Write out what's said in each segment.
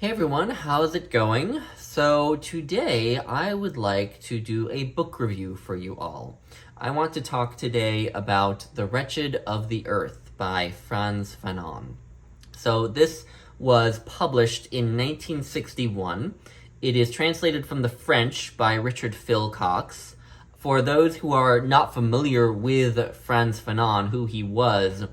Hey everyone, how's it going? So today I would like to do a book review for you all. I want to talk today about The Wretched of the Earth by Frantz Fanon. So this was published in 1961. It is translated from the French by Richard Philcox. For those who are not familiar with Frantz Fanon, who he was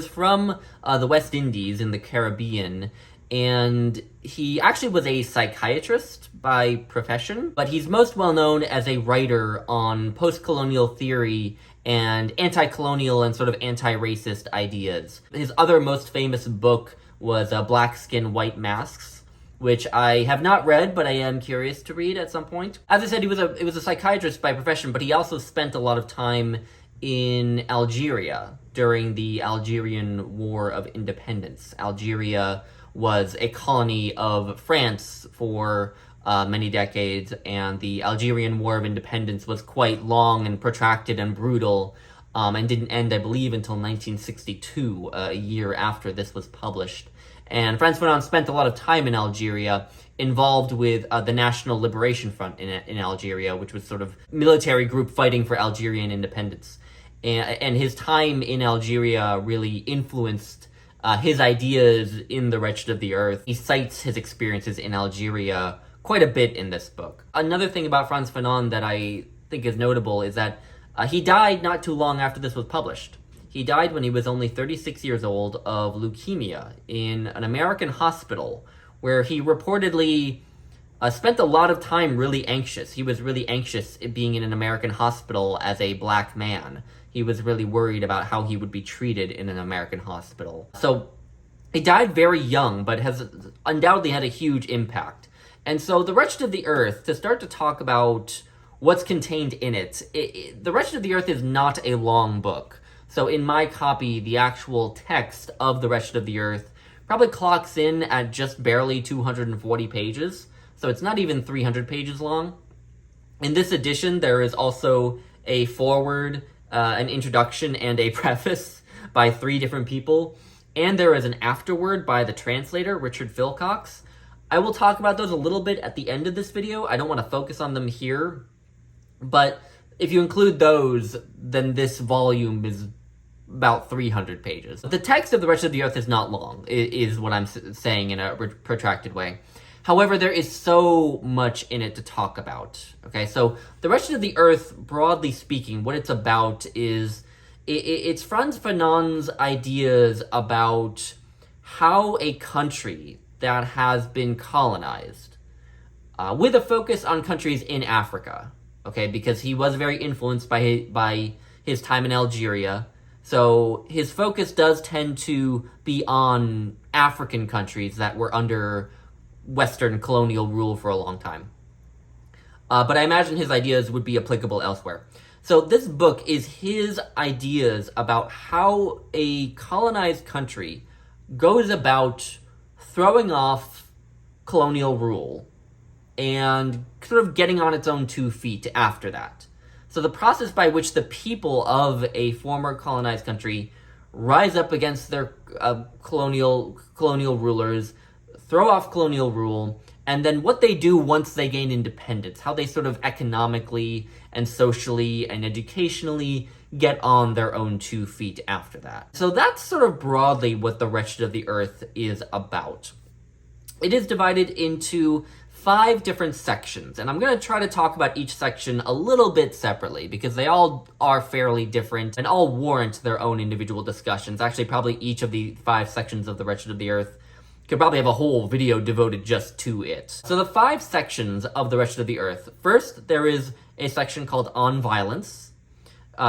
from the West Indies in the Caribbean, and he actually was a psychiatrist by profession, but he's most well known as a writer on post-colonial theory and anti-colonial and sort of anti-racist ideas. His other most famous book was Black Skin, White Masks, which I have not read, but I am curious to read at some point. As I said, he was a psychiatrist by profession, but he also spent a lot of time in Algeria during the Algerian War of Independence. Algeria was a colony of France for many decades, and the Algerian War of Independence was quite long and protracted and brutal, and didn't end, I believe, until 1962, a year after this was published. And Frantz Fanon spent a lot of time in Algeria, involved with the National Liberation Front in Algeria, which was sort of military group fighting for Algerian independence. And his time in Algeria really influenced his ideas in The Wretched of the Earth. He cites his experiences in Algeria quite a bit in this book. Another thing about Frantz Fanon that I think is notable is that he died not too long after this was published. He died when he was only 36 years old of leukemia in an American hospital, where he reportedly spent a lot of time really anxious. He was really anxious being in an American hospital as a black man. He was really worried about how he would be treated in an American hospital. So he died very young, but has undoubtedly had a huge impact. And so The Wretched of the Earth, to start to talk about what's contained in it, The Wretched of the Earth is not a long book. So in my copy, the actual text of The Wretched of the Earth probably clocks in at just barely 240 pages. So it's not even 300 pages long. In this edition, there is also a foreword, an introduction, and a preface by 3 different people. And there is an afterword by the translator, Richard Philcox. I will talk about those a little bit at the end of this video. I don't want to focus on them here. But if you include those, then this volume is about 300 pages. The text of The Wretched of the Earth is not long, is what I'm saying in a protracted way. However, there is so much in it to talk about. Okay, so The Wretched of the Earth, broadly speaking, what it's about is it's Frantz Fanon's ideas about how a country that has been colonized, with a focus on countries in Africa, okay, because he was very influenced by his time in Algeria. So his focus does tend to be on African countries that were under Western colonial rule for a long time. But I imagine his ideas would be applicable elsewhere. So this book is his ideas about how a colonized country goes about throwing off colonial rule and sort of getting on its own 2 feet after that. So the process by which the people of a former colonized country rise up against their colonial rulers, throw off colonial rule, and then what they do once they gain independence, how they sort of economically and socially and educationally get on their own 2 feet after that. So that's sort of broadly what The Wretched of the Earth is about. It is divided into 5 different sections, and I'm going to try to talk about each section a little bit separately, because they all are fairly different and all warrant their own individual discussions. Actually, probably each of the 5 sections of The Wretched of the Earth could probably have a whole video devoted just to it. So the 5 sections of The Wretched of the Earth. First, there is a section called On Violence.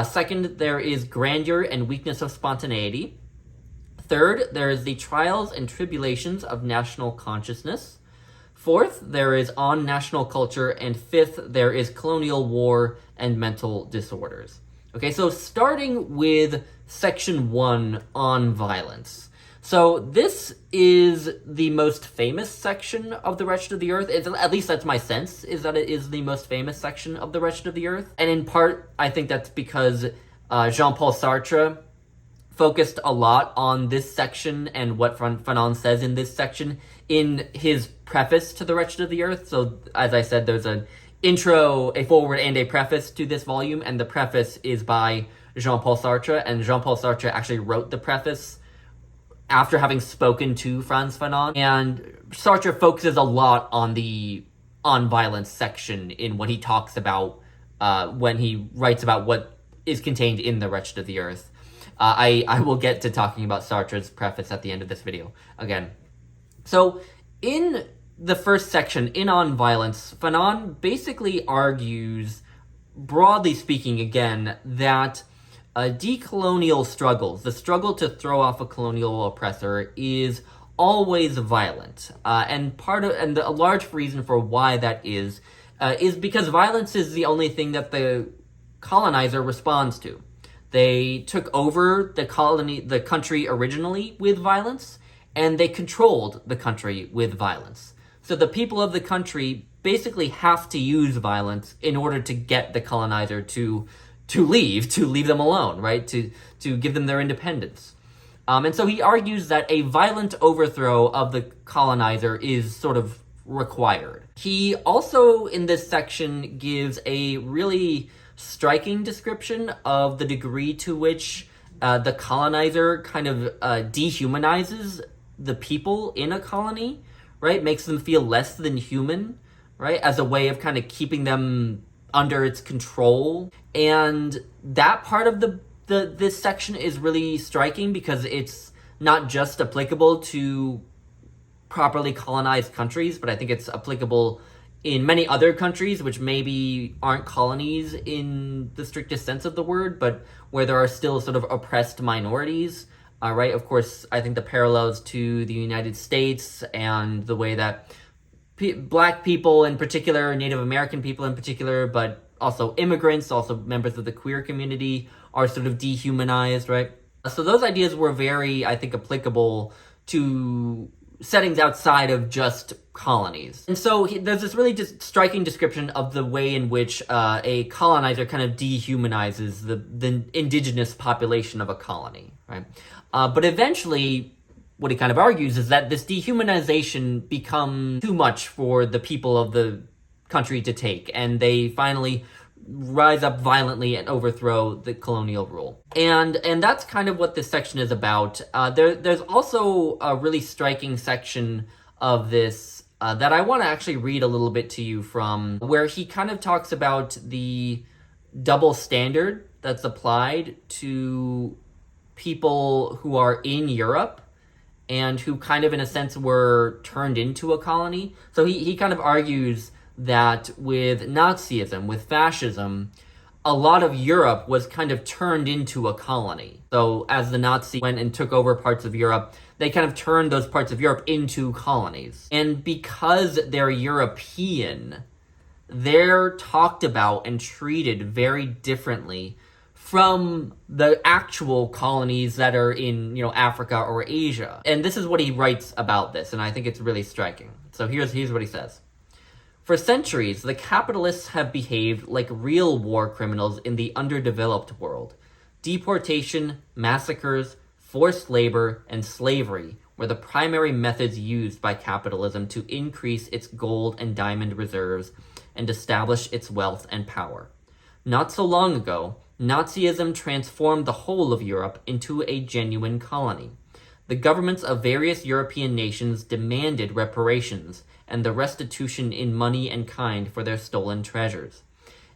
Second, there is Grandeur and Weakness of Spontaneity. Third, there is the Trials and Tribulations of National Consciousness. Fourth, there is On National Culture. And fifth, there is Colonial War and Mental Disorders. Okay, so starting with section 1, On Violence. So this is the most famous section of The Wretched of the Earth. At least that's my sense, is that it is the most famous section of The Wretched of the Earth. And in part, I think that's because Jean-Paul Sartre focused a lot on this section and what Fanon says in this section in his preface to The Wretched of the Earth. So, as I said, there's an intro, a foreword, and a preface to this volume, and the preface is by Jean-Paul Sartre, and Jean-Paul Sartre actually wrote the preface after having spoken to Frantz Fanon, and Sartre focuses a lot on the on-violence section in what he talks about when he writes about what is contained in The Wretched of the Earth. I will get to talking about Sartre's preface at the end of this video again. So, in the first section, in On Violence, Fanon basically argues, broadly speaking again, that decolonial struggles, the struggle to throw off a colonial oppressor, is always violent. And a large reason for why that is because violence is the only thing that the colonizer responds to. They took over the country originally with violence, and they controlled the country with violence. So the people of the country basically have to use violence in order to get the colonizer to leave them alone, right? To give them their independence. And so he argues that a violent overthrow of the colonizer is sort of required. He also, in this section, gives a really striking description of the degree to which the colonizer kind of dehumanizes the people in a colony, right? Makes them feel less than human, right? As a way of kind of keeping them under its control. And that part of this section is really striking because it's not just applicable to properly colonized countries, but I think it's applicable in many other countries which maybe aren't colonies in the strictest sense of the word, but where there are still sort of oppressed minorities, right? Of course, I think the parallels to the United States and the way that Black people in particular, Native American people in particular, but also immigrants, also members of the queer community, are sort of dehumanized, right? So those ideas were very, I think, applicable to settings outside of just colonies. And so there's this really just striking description of the way in which a colonizer kind of dehumanizes the indigenous population of a colony, right? But eventually, what he kind of argues is that this dehumanization becomes too much for the people of the country to take, and they finally rise up violently and overthrow the colonial rule. And that's kind of what this section is about. There's also a really striking section of this that I want to actually read a little bit to you from, where he kind of talks about the double standard that's applied to people who are in Europe and who kind of, in a sense, were turned into a colony. So he kind of argues that with Nazism, with fascism, a lot of Europe was kind of turned into a colony. So as the Nazis went and took over parts of Europe, they kind of turned those parts of Europe into colonies. And because they're European, they're talked about and treated very differently from the actual colonies that are in, Africa or Asia. And this is what he writes about this, and I think it's really striking. So here's what he says. For centuries, the capitalists have behaved like real war criminals in the underdeveloped world. Deportation, massacres, forced labor, and slavery were the primary methods used by capitalism to increase its gold and diamond reserves and establish its wealth and power. Not so long ago, Nazism transformed the whole of Europe into a genuine colony. The governments of various European nations demanded reparations and the restitution in money and kind for their stolen treasures.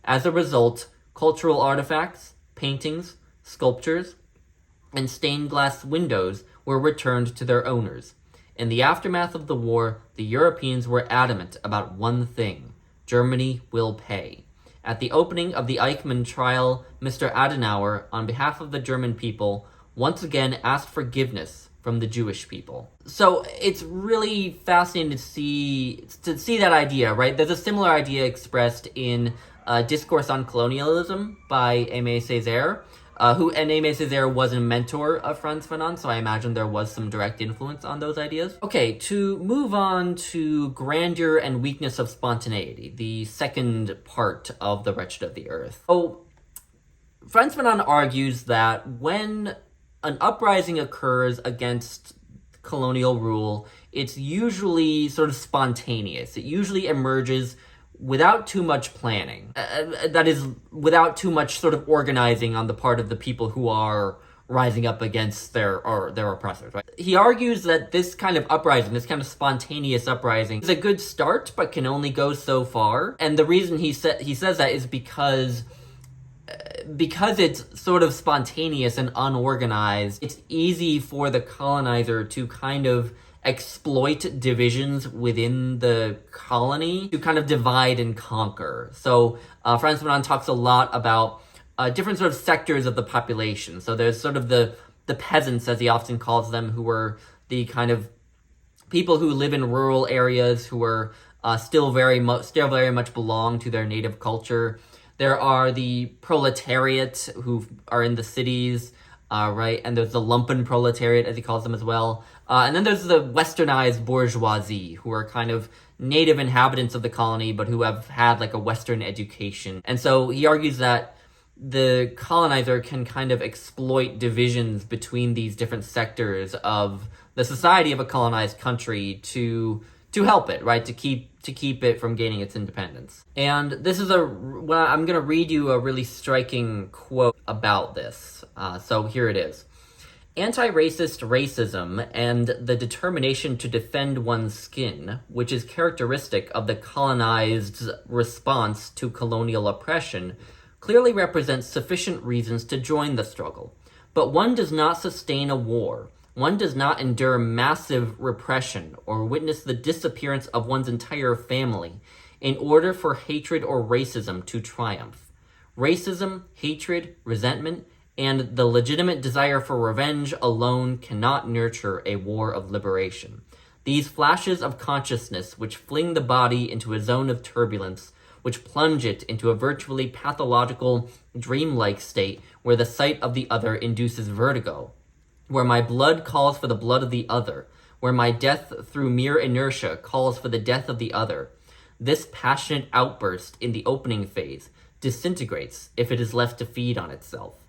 As a result, cultural artifacts, paintings, sculptures, and stained glass windows were returned to their owners. In the aftermath of the war, the Europeans were adamant about one thing: Germany will pay. At the opening of the Eichmann trial, Mr. Adenauer, on behalf of the German people, once again asked forgiveness from the Jewish people. So it's really fascinating to see that idea, right? There's a similar idea expressed in Discourse on Colonialism by Aimé Césaire, and Aimé Césaire was a mentor of Frantz Fanon, so I imagine there was some direct influence on those ideas. Okay, to move on to grandeur and weakness of spontaneity, the second part of The Wretched of the Earth. So, Frantz Fanon argues that when an uprising occurs against colonial rule it's usually sort of spontaneous. It usually emerges without too much planning. That is, without too much sort of organizing on the part of the people who are rising up against their oppressors, right? He argues that this kind of uprising, this kind of spontaneous uprising, is a good start, but can only go so far. And the reason he says that is because it's sort of spontaneous and unorganized, it's easy for the colonizer to kind of exploit divisions within the colony to kind of divide and conquer. So Frantz Fanon talks a lot about different sort of sectors of the population. So there's sort of the peasants, as he often calls them, who were the kind of people who live in rural areas, who are still very much belong to their native culture. There are the proletariat who are in the cities, right? And there's the lumpen proletariat, as he calls them as well. And then there's the westernized bourgeoisie, who are kind of native inhabitants of the colony, but who have had like a Western education. And so he argues that the colonizer can kind of exploit divisions between these different sectors of the society of a colonized country to help it, right? To keep it from gaining its independence. And this is I'm going to read you a really striking quote about this. So here it is. Anti-racist racism and the determination to defend one's skin, which is characteristic of the colonized's response to colonial oppression, clearly represents sufficient reasons to join the struggle. But one does not sustain a war. One does not endure massive repression or witness the disappearance of one's entire family in order for hatred or racism to triumph. Racism, hatred, resentment, and the legitimate desire for revenge alone cannot nurture a war of liberation. These flashes of consciousness which fling the body into a zone of turbulence, which plunge it into a virtually pathological, dreamlike state where the sight of the other induces vertigo, where my blood calls for the blood of the other, where my death through mere inertia calls for the death of the other. This passionate outburst in the opening phase disintegrates if it is left to feed on itself.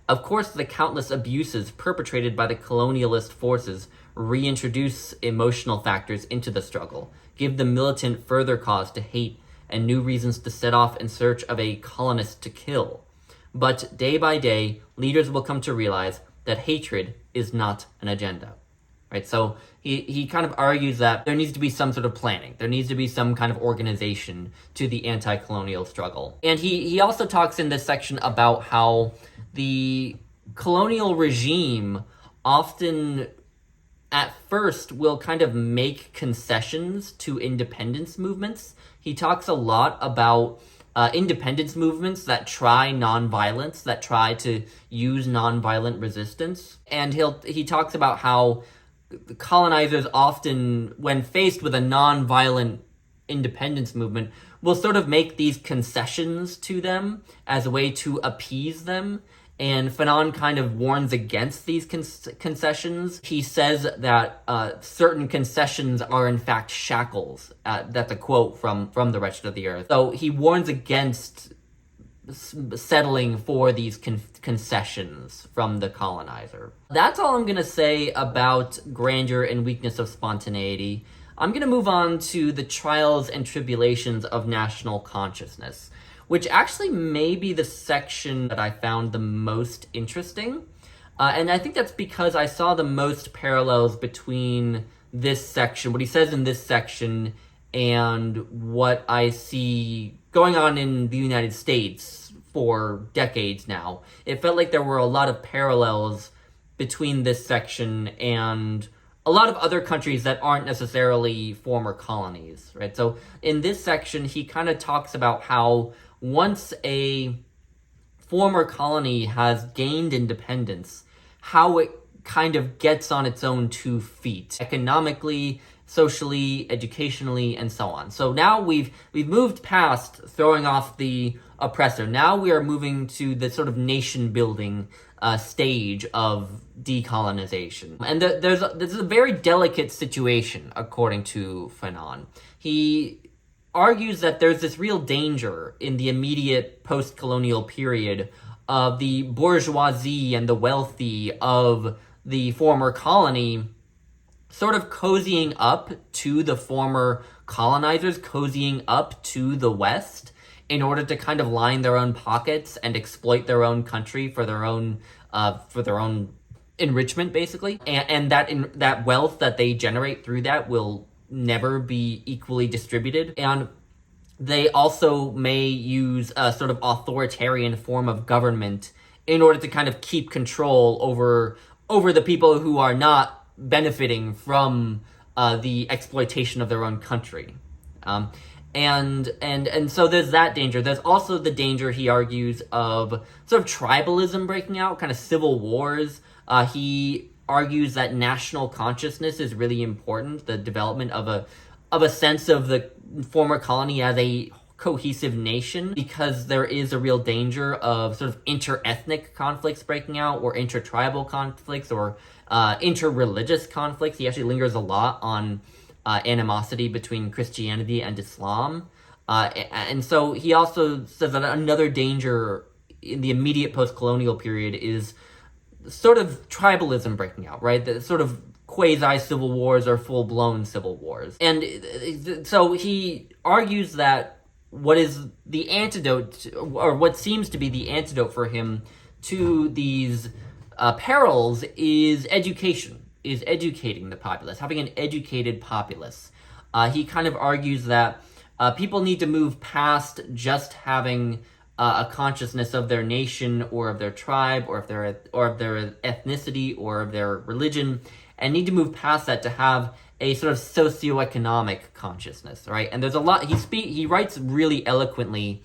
Of course, the countless abuses perpetrated by the colonialist forces reintroduce emotional factors into the struggle, give the militant further cause to hate and new reasons to set off in search of a colonist to kill. But day by day, leaders will come to realize that hatred is not an agenda. Right? So he kind of argues that there needs to be some sort of planning. There needs to be some kind of organization to the anti-colonial struggle. And he also talks in this section about how the colonial regime often at first will kind of make concessions to independence movements. He talks a lot about independence movements that try nonviolence, that try to use nonviolent resistance. And he talks about how colonizers often, when faced with a nonviolent independence movement, will sort of make these concessions to them as a way to appease them. And Fanon kind of warns against these concessions. He says that certain concessions are in fact shackles. That's a quote from The Wretched of the Earth. So he warns against settling for these concessions from the colonizer. That's all I'm going to say about grandeur and weakness of spontaneity. I'm going to move on to the trials and tribulations of national consciousness, which actually may be the section that I found the most interesting. And I think that's because I saw the most parallels between this section, what he says in this section, and what I see going on in the United States for decades now. It felt like there were a lot of parallels between this section and a lot of other countries that aren't necessarily former colonies, right? So in this section, he kind of talks about how once a former colony has gained independence, how it kind of gets on its own 2 feet, economically, socially, educationally, and so on. So now we've moved past throwing off the oppressor. Now we are moving to the sort of nation-building stage of decolonization. And this is a very delicate situation, according to Fanon. He argues that there's this real danger in the immediate post-colonial period of the bourgeoisie and the wealthy of the former colony sort of cozying up to the former colonizers, cozying up to the West in order to kind of line their own pockets and exploit their own country for their own enrichment, basically. And that wealth that they generate through that will never be equally distributed. And they also may use a sort of authoritarian form of government in order to kind of keep control over the people who are not benefiting from the exploitation of their own country. And so there's that danger. There's also the danger, he argues, of sort of tribalism breaking out, kind of civil wars. He argues that national consciousness is really important, the development of a sense of the former colony as a cohesive nation, because there is a real danger of sort of inter-ethnic conflicts breaking out, or inter-tribal conflicts, or inter-religious conflicts. He actually lingers a lot on animosity between Christianity and Islam. And so he also says that another danger in the immediate post-colonial period is sort of tribalism breaking out, right? The sort of quasi-civil wars or full-blown civil wars. And so he argues that what is the antidote, or what seems to be the antidote for him to these perils, is education, is educating the populace, having an educated populace. He kind of argues that people need to move past just having a consciousness of their nation or of their tribe or of their ethnicity or of their religion, and need to move past that to have a sort of socioeconomic consciousness, right? And there's a lot, he writes really eloquently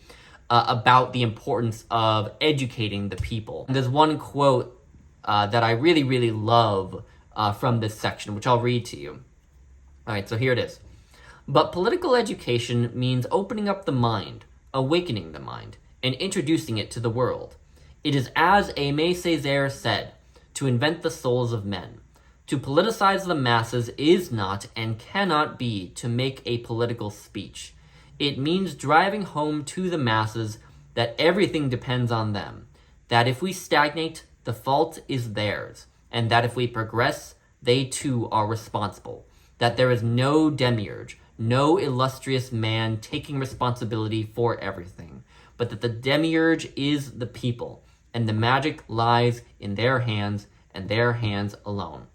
about the importance of educating the people. And there's one quote that I really, really love from this section, which I'll read to you. All right, so here it is. But political education means opening up the mind, awakening the mind, and introducing it to the world. It is, as Aimé Césaire said, to invent the souls of men. To politicize the masses is not and cannot be to make a political speech. It means driving home to the masses that everything depends on them, that if we stagnate, the fault is theirs, and that if we progress, they too are responsible, that there is no demiurge, no illustrious man taking responsibility for everything, but that the demiurge is the people, and the magic lies in their hands and their hands alone.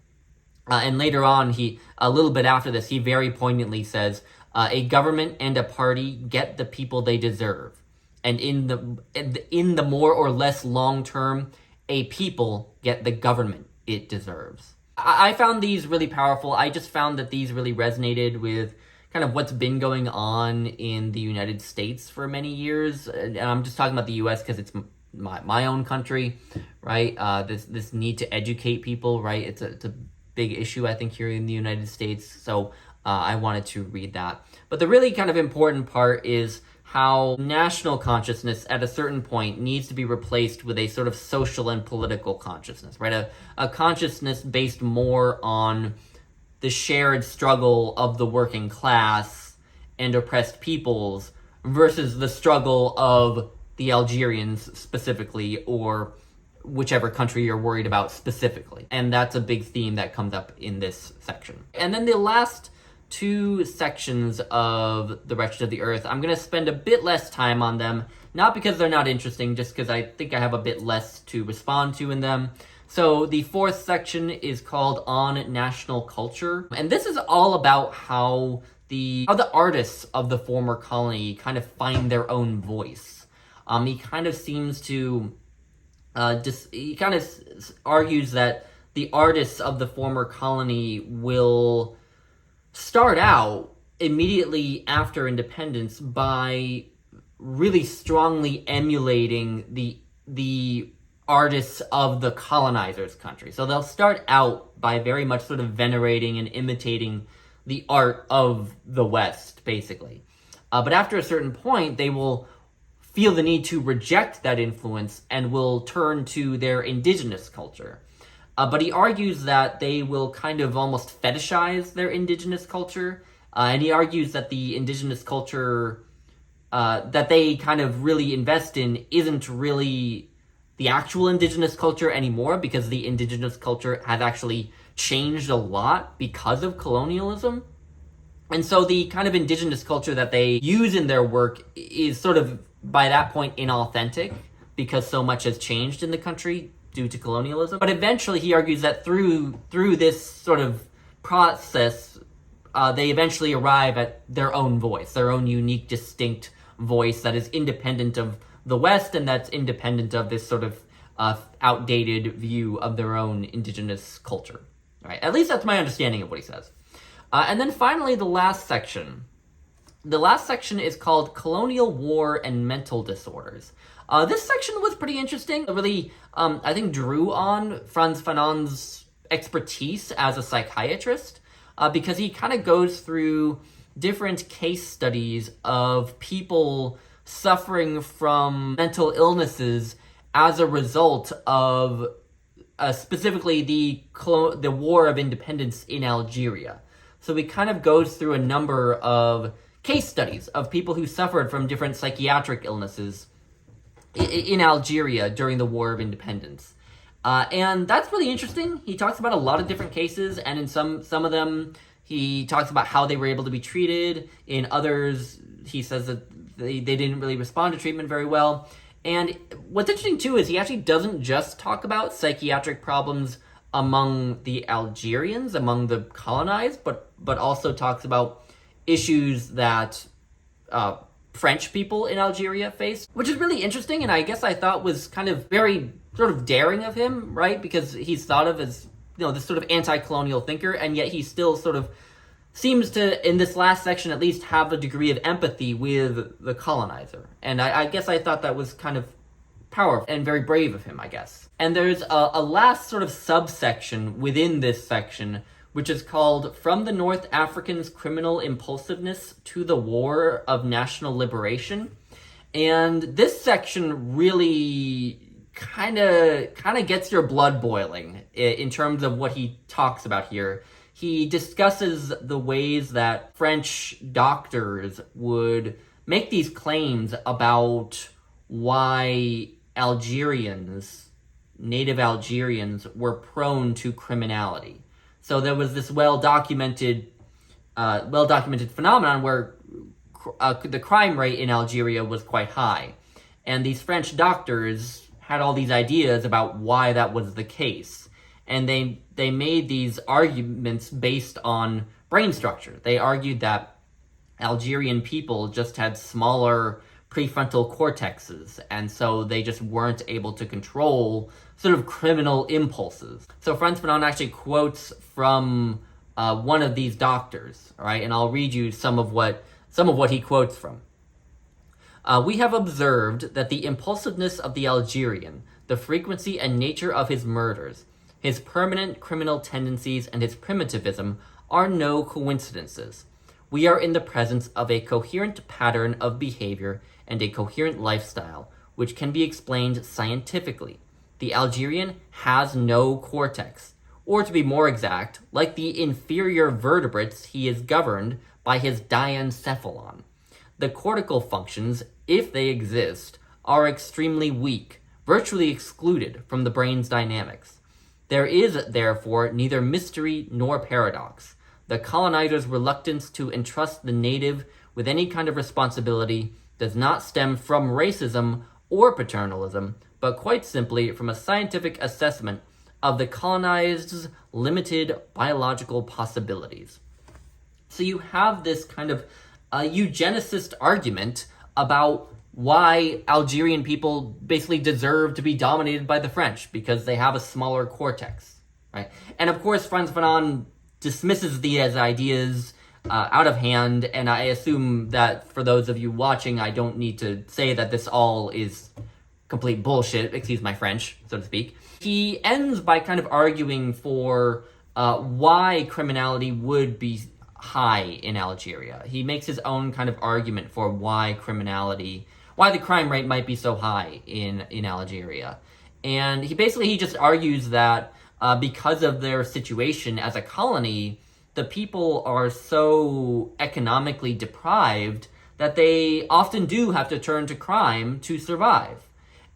And later on, a little bit after this, he very poignantly says, a government and a party get the people they deserve. And in the more or less long term, a people get the government it deserves. I found these really powerful. I just found that these really resonated with kind of what's been going on in the United States for many years. And I'm just talking about the US because it's my own country, right? This need to educate people, right? It's a big issue, I think, here in the United States. So I wanted to read that. But the really kind of important part is how national consciousness at a certain point needs to be replaced with a sort of social and political consciousness, right? A consciousness based more on the shared struggle of the working class and oppressed peoples versus the struggle of the Algerians specifically, or whichever country you're worried about specifically. And that's a big theme that comes up in this section. And then the last two sections of The Wretched of the Earth, I'm going to spend a bit less time on them, not because they're not interesting, just because I think I have a bit less to respond to in them. So the fourth section is called On National Culture, and this is all about how the artists of the former colony kind of find their own voice. He kind of seems to he kind of argues that the artists of the former colony will start out immediately after independence by really strongly emulating the artists of the colonizers' country. So they'll start out by very much sort of venerating and imitating the art of the West, basically. But after a certain point, they will feel the need to reject that influence and will turn to their indigenous culture. But he argues that they will kind of almost fetishize their indigenous culture, and he argues that the indigenous culture that they kind of really invest in isn't really the actual indigenous culture anymore, because the indigenous culture has actually changed a lot because of colonialism. And so the kind of indigenous culture that they use in their work is sort of, by that point, inauthentic because so much has changed in the country due to colonialism. But eventually he argues that through this sort of process, they eventually arrive at their own voice, their own unique, distinct voice that is independent of the West and that's independent of this sort of outdated view of their own indigenous culture. All right, at least that's my understanding of what he says. And then finally, the last section. The last section is called Colonial War and Mental Disorders. This section was pretty interesting. It really, I think, drew on Frantz Fanon's expertise as a psychiatrist, because he kind of goes through different case studies of people suffering from mental illnesses as a result of specifically the War of Independence in Algeria. So he kind of goes through a number of case studies of people who suffered from different psychiatric illnesses in Algeria during the War of Independence. And that's really interesting. He talks about a lot of different cases, and in some of them, he talks about how they were able to be treated. In others, he says that they didn't really respond to treatment very well. And what's interesting, too, is he actually doesn't just talk about psychiatric problems among the Algerians, among the colonized, but also talks about issues that French people in Algeria faced, which is really interesting, and I guess I thought was kind of very sort of daring of him, right? Because he's thought of as, this sort of anti-colonial thinker, and yet he still sort of seems to, in this last section at least, have a degree of empathy with the colonizer. And I guess I thought that was kind of powerful and very brave of him, I guess. And there's a last sort of subsection within this section, which is called From the North Africans' Criminal Impulsiveness to the War of National Liberation. And this section really kind of gets your blood boiling in terms of what he talks about here. He discusses the ways that French doctors would make these claims about why native Algerians, were prone to criminality. So there was this well-documented phenomenon where the crime rate in Algeria was quite high. And these French doctors had all these ideas about why that was the case. And they made these arguments based on brain structure. They argued that Algerian people just had smaller prefrontal cortexes, and so they just weren't able to control sort of criminal impulses. So Frantz Fanon actually quotes from one of these doctors, all right, and I'll read you some of what he quotes from. We have observed that the impulsiveness of the Algerian, the frequency and nature of his murders, his permanent criminal tendencies, and his primitivism are no coincidences. We are in the presence of a coherent pattern of behavior and a coherent lifestyle, which can be explained scientifically. The Algerian has no cortex, or to be more exact, like the inferior vertebrates, he is governed by his diencephalon. The cortical functions, if they exist, are extremely weak, virtually excluded from the brain's dynamics. There is, therefore, neither mystery nor paradox. The colonizer's reluctance to entrust the native with any kind of responsibility does not stem from racism or paternalism, but quite simply from a scientific assessment of the colonized's limited biological possibilities. So you have this kind of eugenicist argument about why Algerian people basically deserve to be dominated by the French because they have a smaller cortex, right? And of course, Frantz Fanon dismisses these ideas out of hand, and I assume that for those of you watching, I don't need to say that this all is complete bullshit, excuse my French, so to speak. He ends by kind of arguing for why criminality would be high in Algeria. He makes his own kind of argument for why the crime rate might be so high in Algeria. And he just argues that because of their situation as a colony, the people are so economically deprived that they often do have to turn to crime to survive.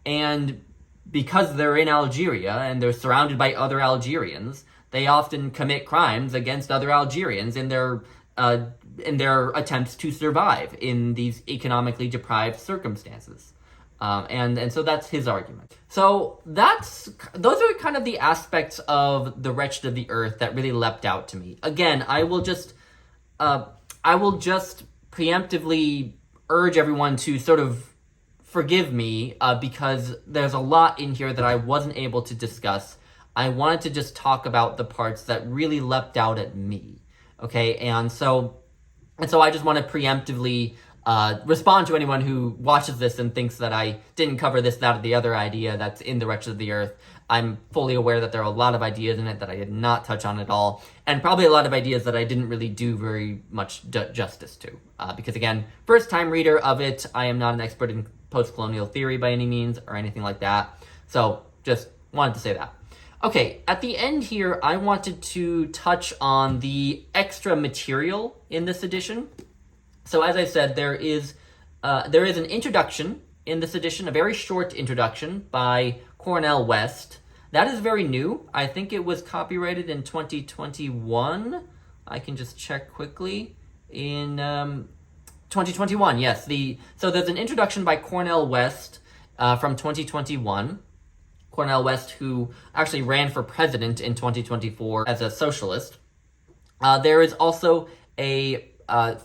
And because they're in Algeria and they're surrounded by other Algerians, They often commit crimes against other Algerians in their attempts to survive in these economically deprived circumstances. And so that's his argument. So those are kind of the aspects of The Wretched of the Earth that really leapt out to me. Again, I will just preemptively urge everyone to sort of forgive me because there's a lot in here that I wasn't able to discuss. I wanted to just talk about the parts that really leapt out at me. Okay, and so I just want to preemptively respond to anyone who watches this and thinks that I didn't cover this, that, or the other idea that's in The Wretched of the Earth. I'm fully aware that there are a lot of ideas in it that I did not touch on at all, and probably a lot of ideas that I didn't really do very much justice to. Because again, first-time reader of it, I am not an expert in post-colonial theory by any means, or anything like that. So, just wanted to say that. Okay, at the end here, I wanted to touch on the extra material in this edition. So as I said, there is an introduction in this edition, a very short introduction by Cornel West. That is very new. I think it was copyrighted in 2021. I can just check quickly. In 2021, yes. So there's an introduction by Cornel West from 2021. Cornel West, who actually ran for president in 2024 as a socialist. There is also a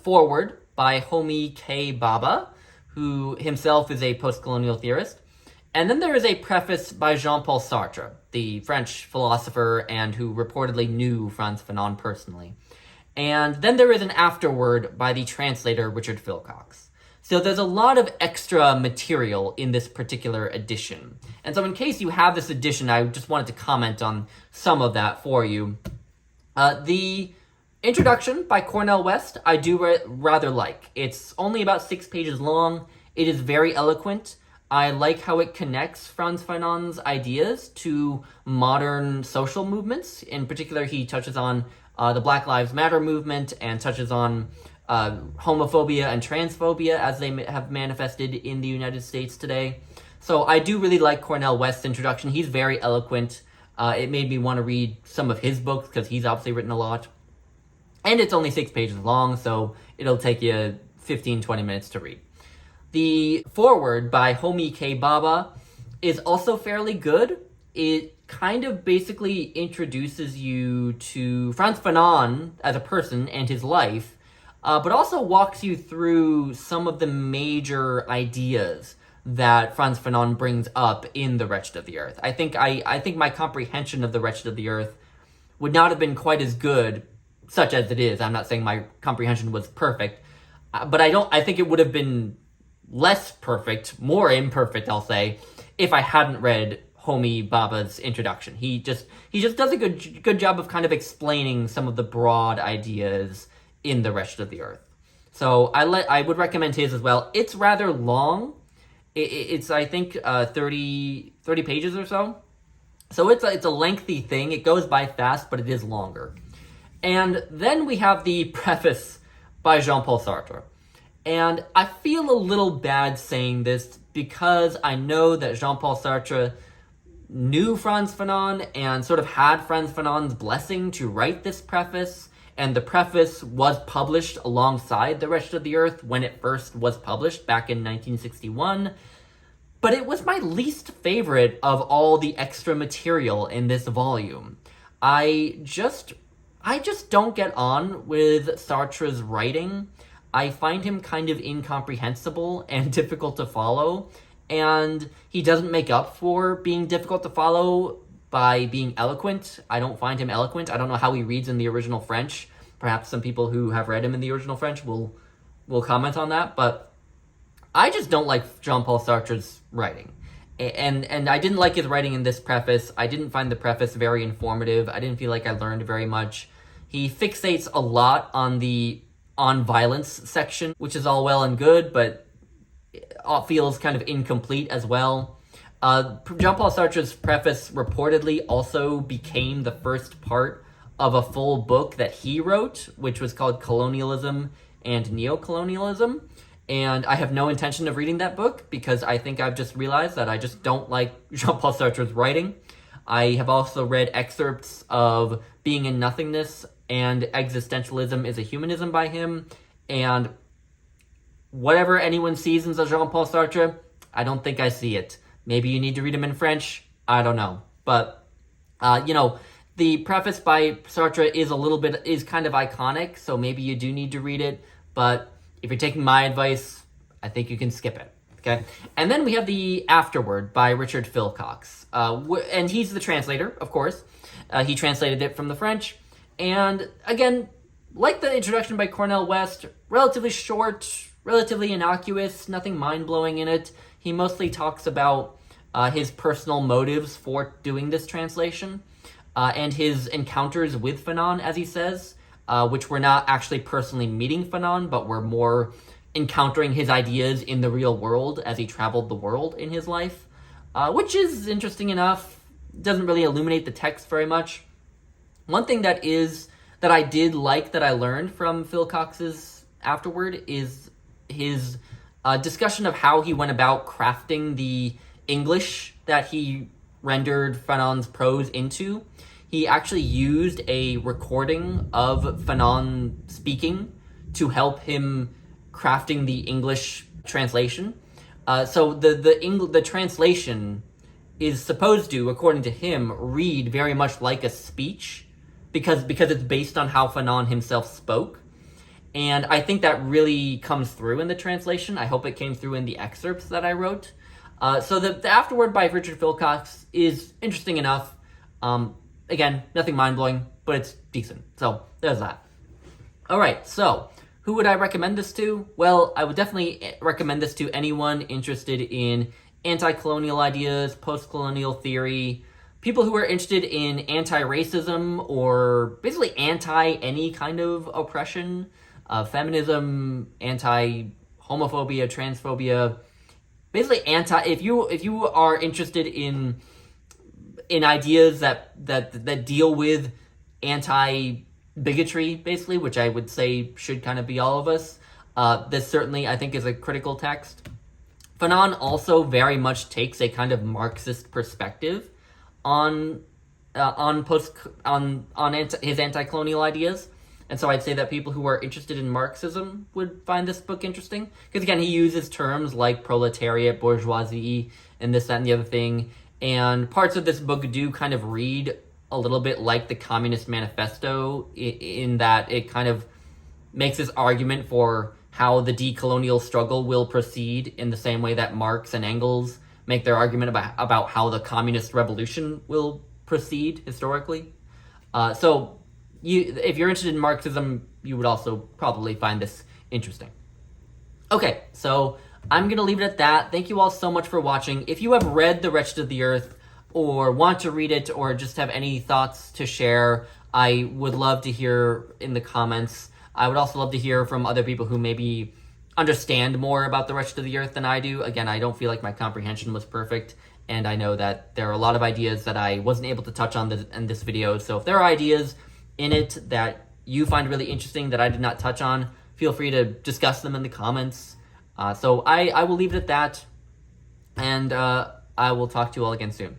foreword by Homi K. Bhabha, who himself is a post-colonial theorist. And then there is a preface by Jean-Paul Sartre, the French philosopher and who reportedly knew Frantz Fanon personally. And then there is an afterword by the translator Richard Philcox. So there's a lot of extra material in this particular edition. And so in case you have this edition, I just wanted to comment on some of that for you. The introduction by Cornel West, I do rather like. It's only about 6 pages long. It is very eloquent. I like how it connects Frantz Fanon's ideas to modern social movements. In particular, he touches on the Black Lives Matter movement and touches on homophobia and transphobia as they have manifested in the United States today. So I do really like Cornel West's introduction. He's very eloquent. It made me want to read some of his books because he's obviously written a lot. And it's only 6 pages long, so it'll take you 15-20 minutes to read. The foreword by Homi K. Bhabha is also fairly good. It kind of basically introduces you to Frantz Fanon as a person and his life, but also walks you through some of the major ideas that Frantz Fanon brings up in The Wretched of the Earth. I think my comprehension of The Wretched of the Earth would not have been quite as good, such as it is. I'm not saying my comprehension was perfect, but I think it would have been less perfect, more imperfect, I'll say, if I hadn't read Homi Bhabha's introduction. He just does a good job of kind of explaining some of the broad ideas in The Wretched of the Earth. So I would recommend his as well. It's rather long. It's I think 30 pages or so. So it's a lengthy thing. It goes by fast, but it is longer. And then we have the preface by Jean-Paul Sartre. And I feel a little bad saying this because I know that Jean-Paul Sartre knew Frantz Fanon and sort of had Frantz Fanon's blessing to write this preface. And the preface was published alongside The Wretched of the Earth when it first was published back in 1961. But it was my least favorite of all the extra material in this volume. I just don't get on with Sartre's writing. I find him kind of incomprehensible and difficult to follow, and he doesn't make up for being difficult to follow by being eloquent. I don't find him eloquent. I don't know how he reads in the original French. Perhaps some people who have read him in the original French will comment on that, but I just don't like Jean-Paul Sartre's writing. And I didn't like his writing in this preface. I didn't find the preface very informative. I didn't feel like I learned very much. He fixates a lot on the on violence section, which is all well and good, but it feels kind of incomplete as well. Jean-Paul Sartre's preface reportedly also became the first part of a full book that he wrote, which was called Colonialism and Neocolonialism. And I have no intention of reading that book because I think I've just realized that I just don't like Jean-Paul Sartre's writing. I have also read excerpts of Being in Nothingness and Existentialism is a Humanism by him. And whatever anyone sees in Jean-Paul Sartre, I don't think I see it. Maybe you need to read him in French. I don't know. But, the preface by Sartre is kind of iconic, so maybe you do need to read it. But if you're taking my advice, I think you can skip it. Okay? And then we have the afterword by Richard Philcox. And he's the translator, of course. He translated it from the French. And again, like the introduction by Cornel West, relatively short, relatively innocuous, nothing mind-blowing in it. He mostly talks about his personal motives for doing this translation and his encounters with Fanon, as he says, which were not actually personally meeting Fanon, but were more encountering his ideas in the real world as he traveled the world in his life, which is interesting enough. Doesn't really illuminate the text very much. One thing that I did like that I learned from Philcox's afterword is his discussion of how he went about crafting the English that he rendered Fanon's prose into. He actually used a recording of Fanon speaking to help him crafting the English translation. So the translation is supposed to, according to him, read very much like a speech because it's based on how Fanon himself spoke. And I think that really comes through in the translation. I hope it came through in the excerpts that I wrote. So the afterword by Richard Philcox is interesting enough. Again, nothing mind-blowing, but it's decent. So there's that. All right, so who would I recommend this to? Well, I would definitely recommend this to anyone interested in anti-colonial ideas, post-colonial theory, people who are interested in anti-racism or basically anti-any kind of oppression, feminism, anti-homophobia, transphobia, basically if you are interested in ideas that deal with anti-bigotry, basically, which I would say should kind of be all of us, this certainly, I think, is a critical text. Fanon also very much takes a kind of Marxist perspective on his anti-colonial ideas. And so I'd say that people who are interested in Marxism would find this book interesting. Because again, he uses terms like proletariat, bourgeoisie, and this, that, and the other thing. And parts of this book do kind of read a little bit like the Communist Manifesto in that it kind of makes this argument for how the decolonial struggle will proceed in the same way that Marx and Engels make their argument about how the communist revolution will proceed historically. So if you're interested in Marxism, you would also probably find this interesting. Okay, so I'm going to leave it at that. Thank you all so much for watching. If you have read The Wretched of the Earth or want to read it or just have any thoughts to share, I would love to hear in the comments. I would also love to hear from other people who maybe understand more about The Wretched of the Earth than I do. Again, I don't feel like my comprehension was perfect, and I know that there are a lot of ideas that I wasn't able to touch on in this video. So if there are ideas in it that you find really interesting that I did not touch on, feel free to discuss them in the comments. So I will leave it at that, and I will talk to you all again soon.